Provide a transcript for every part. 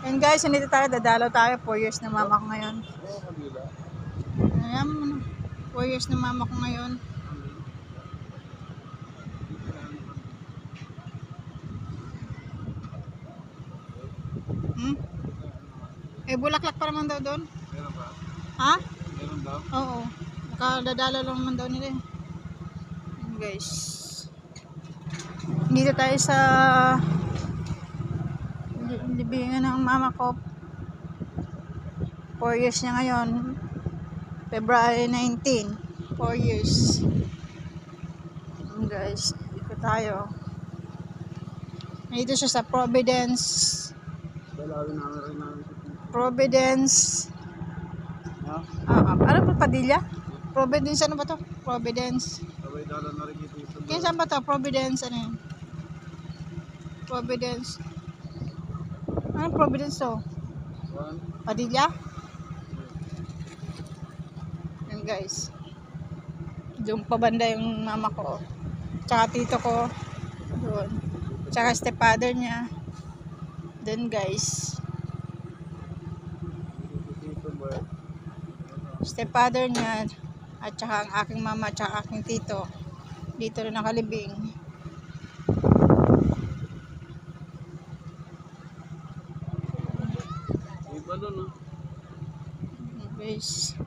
And guys, nandito tayo, dadalaw tayo. 4 years na mama ko ngayon. Ayan, 4 years na mama ko ngayon. Bulaklak pa naman daw doon. Meron ba? Ha? Meron daw? Oo. Nakadadalaw lang naman daw nila. Ayan guys. Dito tayo sa libingan ng mama ko. 4 years niya ngayon. February 19. 4 years. Ayan guys. Dito tayo. Dito siya sa Providence. Dalawin namin rin namin. Providence. Ha? Ano ba Padilla? Providence ano ba to? Providence. Sabay dala na rin ito. Kaya saan ba to? Providence ano yun? Providence. Ano Providence to? Padilla? Yan guys. Doon pa banda yung mama ko. Tsaka tito ko. Doon. Tsaka stepfather niya. Doon guys. Stepfather niya at saka ang aking mama at saka aking tito dito rin nakalibing. Iba doon, no? Guys.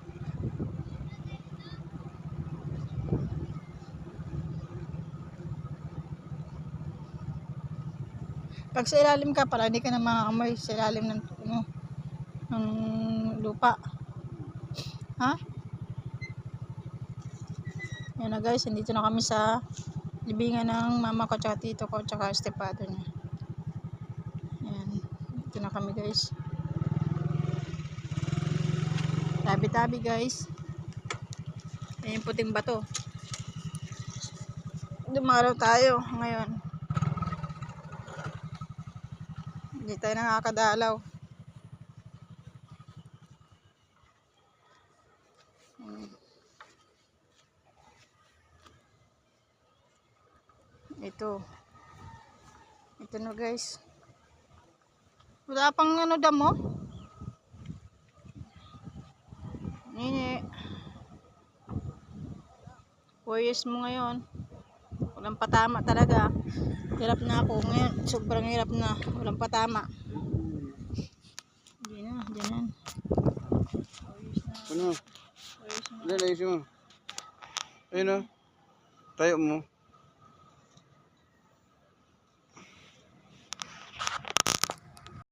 Pag sa ilalim ka para hindi ka na makakamoy sa ilalim ng lupa. Ha? Yan na guys, nandito na kami sa libingan ng mama ko, tsaka tito ko, tsaka stepfather niya. Yan. Dito na kami guys. Tabi-tabi guys. Yan yung puting bato. Dumaraw tayo ngayon. Hindi tayo nakakadalaw. Ito na guys. Wala pang ano damo. Nini. 4 years mo ngayon. Walang patama talaga. Hirap na ako ngayon. Sobrang hirap na. Walang patama. Hindi na. Diyan. Ano? Ilan ayusin mo? Ayun, no? Tayo mo.